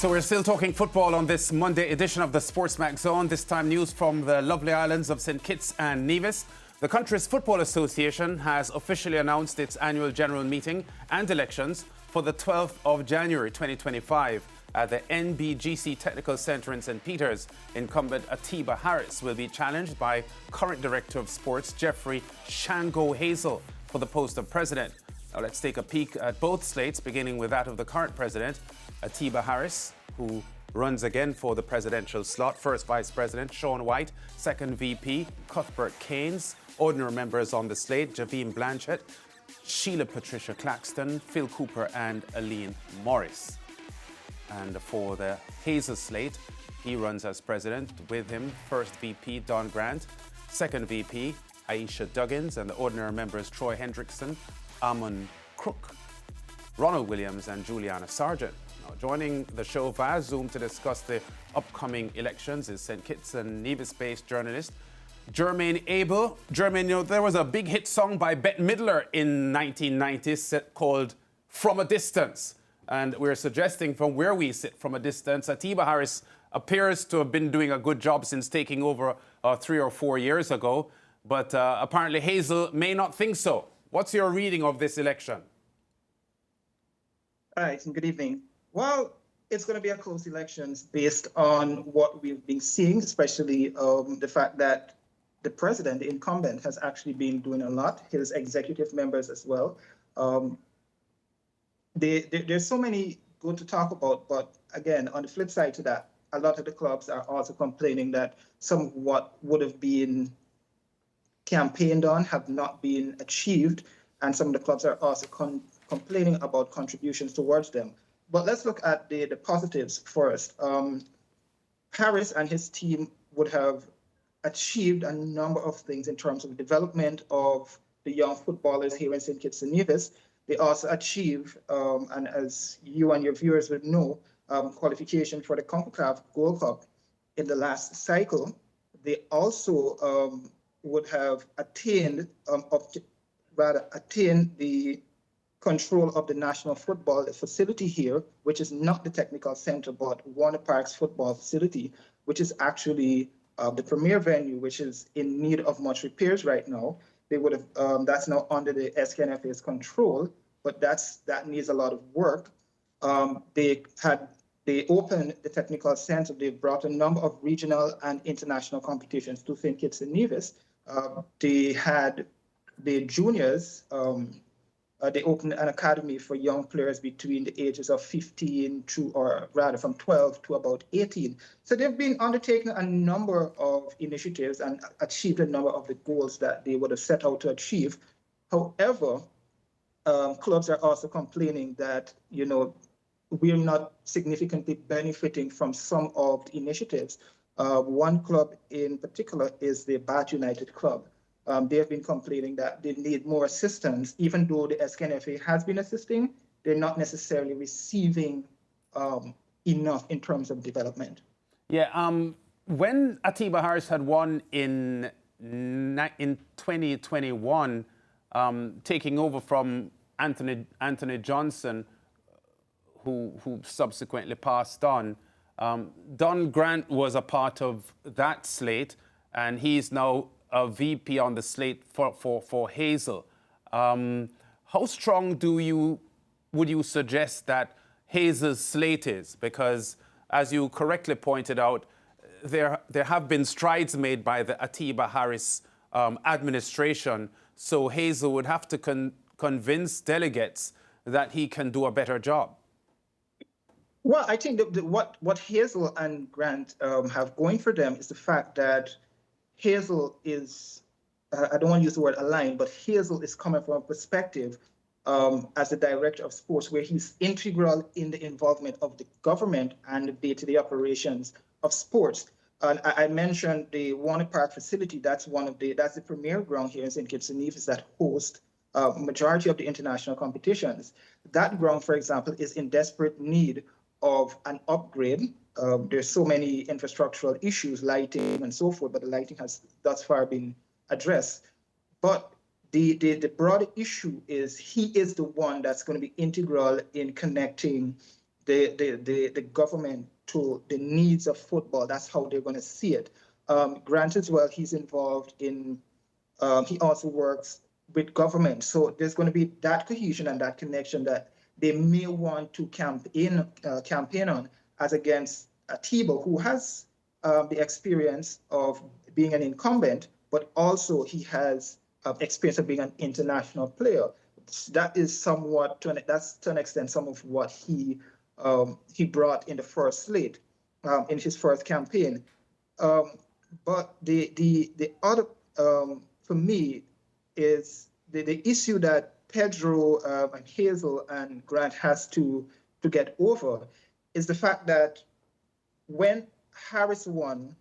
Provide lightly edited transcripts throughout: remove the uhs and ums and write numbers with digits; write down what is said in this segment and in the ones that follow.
So we're still talking football on this Monday edition of the SportsMax Zone. This time news from the lovely islands of St. Kitts and Nevis. The country's Football Association has officially announced its annual general meeting and elections for the 12th of January 2025 at the NBGC Technical Centre in St. Peters. Incumbent Atiba Harris will be challenged by current Director of Sports Jeffrey Shango Hazel for the post of president. Now let's take a peek at both slates, beginning with that of the current president, Atiba Harris, who runs again for the presidential slot. First Vice President, Sean White. Second VP, Cuthbert Keynes. Ordinary members on the slate, Javine Blanchett, Sheila Patricia Claxton, Phil Cooper and Aline Morris. And for the Hazel slate, he runs as president. With him, First VP, Don Grant. Second VP, Aisha Duggins. And the ordinary members, Troy Hendrickson, Amon Crook, Ronald Williams and Juliana Sargent. Now, joining the show via Zoom to discuss the upcoming elections is St. Kitts and Nevis-based journalist Jermaine Abel. Jermaine, you know, there was a big hit song by Bette Midler in 1990s called From a Distance. And we're suggesting from where we sit from a distance, Atiba Harris appears to have been doing a good job since taking over 3 or 4 years ago. But apparently Hazel may not think so. What's your reading of this election? All right, and good evening. Well, it's going to be a close election based on what we've been seeing, especially the fact that the president, the incumbent, has actually been doing a lot, his executive members as well. There's so many good to talk about, but again, on the flip side to that, a lot of the clubs are also complaining that some of what would have been campaigned on have not been achieved, and some of the clubs are also complaining about contributions towards them. But let's look at the positives first. Harris and his team would have achieved a number of things in terms of development of the young footballers here in St. Kitts and Nevis. They also achieved, and as you and your viewers would know, qualification for the CONCACAF Gold Cup in the last cycle. They also would have attained the control of the national football facility here, which is not the technical center, but Warner Park's football facility, which is actually the premier venue, which is in need of much repairs right now. They would have that's now under the SKNFA's control, but that needs a lot of work. They opened the technical center. They brought a number of regional and international competitions to St. Kitts and Nevis. They had the juniors. They opened an academy for young players between the ages of 15 to, or rather from 12 to about 18. So they've been undertaking a number of initiatives and achieved a number of the goals that they would have set out to achieve. However, clubs are also complaining that, you know, we're not significantly benefiting from some of the initiatives. One club in particular is the Bat United Club. They have been complaining that they need more assistance, even though the SKNFA has been assisting, they're not necessarily receiving enough in terms of development. Yeah, when Atiba Harris had won in 2021, taking over from Anthony Johnson, who subsequently passed on, Don Grant was a part of that slate, and he's now a VP on the slate for Hazel. How strong would you suggest that Hazel's slate is? Because, as you correctly pointed out, there have been strides made by the Atiba Harris administration, so Hazel would have to convince delegates that he can do a better job. Well, I think what Hazel and Grant have going for them is the fact that Hazel is, I don't want to use the word aligned, but Hazel is coming from a perspective as the director of sports, where he's integral in the involvement of the government and the day-to-day operations of sports. And I mentioned the Warner Park facility. That's the premier ground here in St. Kitts and Nevis that hosts majority of the international competitions. That ground, for example, is in desperate need of an upgrade. There's so many infrastructural issues, lighting and so forth, but the lighting has thus far been addressed. But the broader issue is he is the one that's going to be integral in connecting the government to the needs of football. That's how they're going to see it. Grant as well, he's involved in, he also works with government. So there's going to be that cohesion and that connection that they may want to campaign on as against Tebow, who has the experience of being an incumbent, but also he has experience of being an international player. That is somewhat, that's to an extent, some of what he brought in the first slate, in his first campaign. But the other, for me, is the issue that Pedro and Hazel and Grant has to get over is the fact that when Harris won,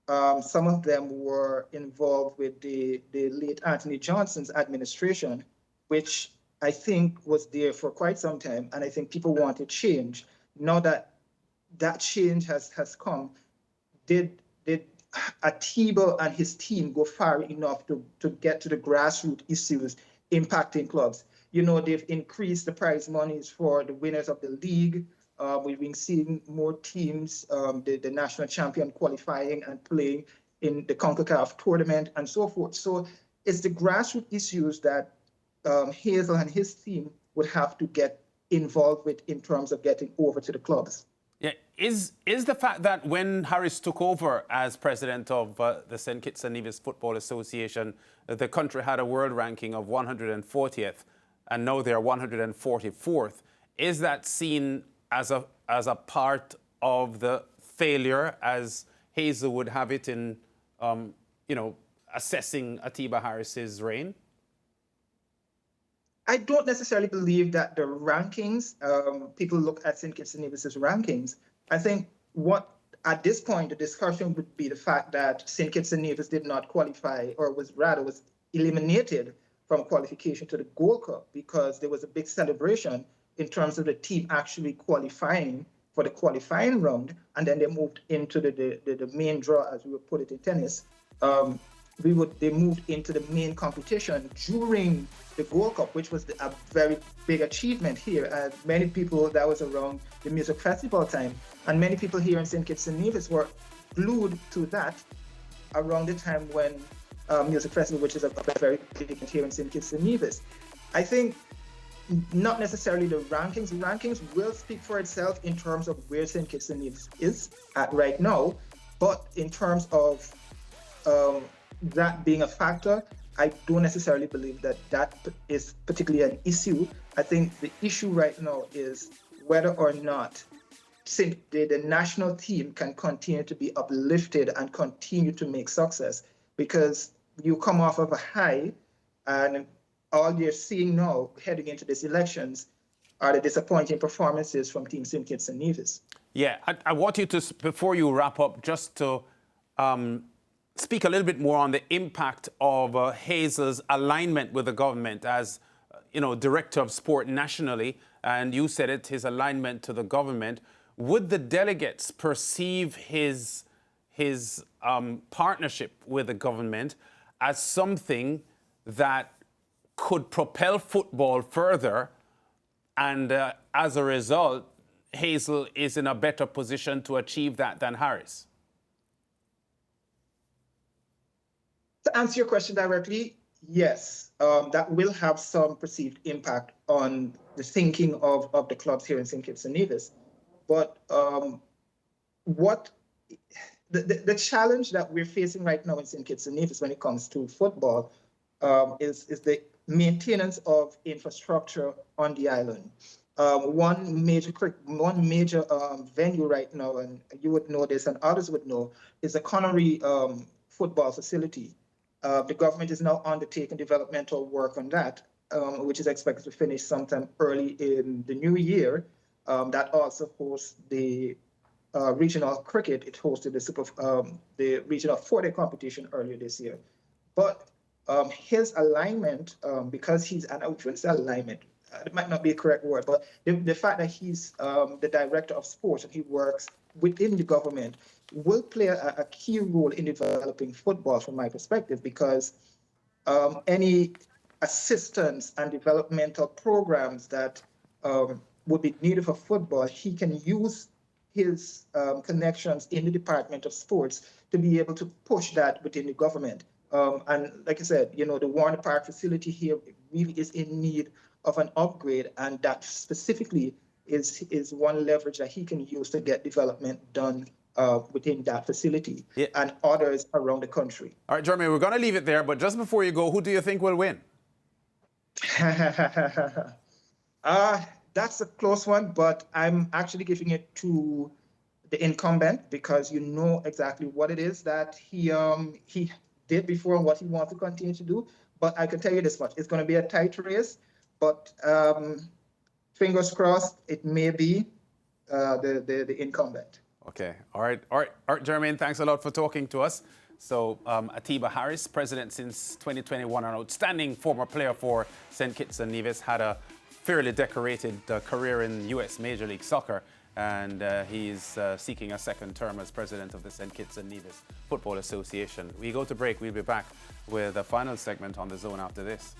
some of them were involved with the late Anthony Johnson's administration, which I think was there for quite some time, and I think people wanted change. Now that that change has come, did Atiba and his team go far enough to get to the grassroots issues impacting clubs? You know, they've increased the prize monies for the winners of the league. We've been seeing more teams, the national champion qualifying and playing in the CONCACAF tournament and so forth. So it's the grassroots issues that Hazel and his team would have to get involved with in terms of getting over to the clubs. Yeah, is the fact that when Harris took over as president of the St. Kitts and Nevis Football Association, the country had a world ranking of 140th, and now they're 144th. Is that seen as a part of the failure, as Hazel would have it, in assessing Atiba Harris's reign? I don't necessarily believe that the rankings, people look at St. Kitts and Nevis's rankings. I think what, at this point, the discussion would be the fact that St. Kitts and Nevis did not qualify, or was eliminated from qualification to the Gold Cup, because there was a big celebration in terms of the team actually qualifying for the qualifying round, and then they moved into the main draw, as we would put it in tennis. They moved into the main competition during the Gold Cup, which was a very big achievement here. And many people, that was around the music festival time, and many people here in St. Kitts and Nevis were glued to that around the time when music festival, which is a very big event here in St. Kitts and Nevis. I think not necessarily the rankings. The rankings will speak for itself in terms of where St. Kitts and Nevis is at right now, but in terms of that being a factor, I don't necessarily believe that is particularly an issue. I think the issue right now is whether or not the national team can continue to be uplifted and continue to make success, because you come off of a high, and all you're seeing now heading into these elections are the disappointing performances from Team St. Kitts and Nevis. Yeah, I want you to, before you wrap up, just to speak a little bit more on the impact of Hazel's alignment with the government as, director of sport nationally, and you said it, his alignment to the government. Would the delegates perceive his partnership with the government as something that could propel football further, and as a result, Hazel is in a better position to achieve that than Harris? To answer your question directly, yes, that will have some perceived impact on the thinking of the clubs here in St. Kitts and Nevis. But the challenge that we're facing right now in St. Kitts and Nevis when it comes to football is the maintenance of infrastructure on the island. One major venue right now, and you would know this and others would know, is the Connery football facility. The government is now undertaking developmental work on that, which is expected to finish sometime early in the new year. That also hosts the regional cricket. It hosted the regional 4-day competition earlier this year. But his alignment, because he's an alignment, it might not be a correct word, but the fact that he's the director of sports and he works within the government will play a key role in developing football from my perspective, because any assistance and developmental programs that would be needed for football, he can use his connections in the Department of Sports to be able to push that within the government. And like I said, you know, the Warner Park facility here really is in need of an upgrade, and that specifically is one leverage that he can use to get development done within that facility and others around the country. All right, Jeremy, we're going to leave it there, but just before you go, who do you think will win? That's a close one, but I'm actually giving it to the incumbent because you know exactly what it is that he did before and what he wants to continue to do. But I can tell you this much: it's going to be a tight race, but fingers crossed, it may be the incumbent. Okay. All right, Jermaine, thanks a lot for talking to us. So Atiba Harris, president since 2021, an outstanding former player for St. Kitts and Nevis, had a fairly decorated career in U.S. Major League Soccer, and he's seeking a second term as president of the St. Kitts and Nevis Football Association. We go to break. We'll be back with a final segment on The Zone after this.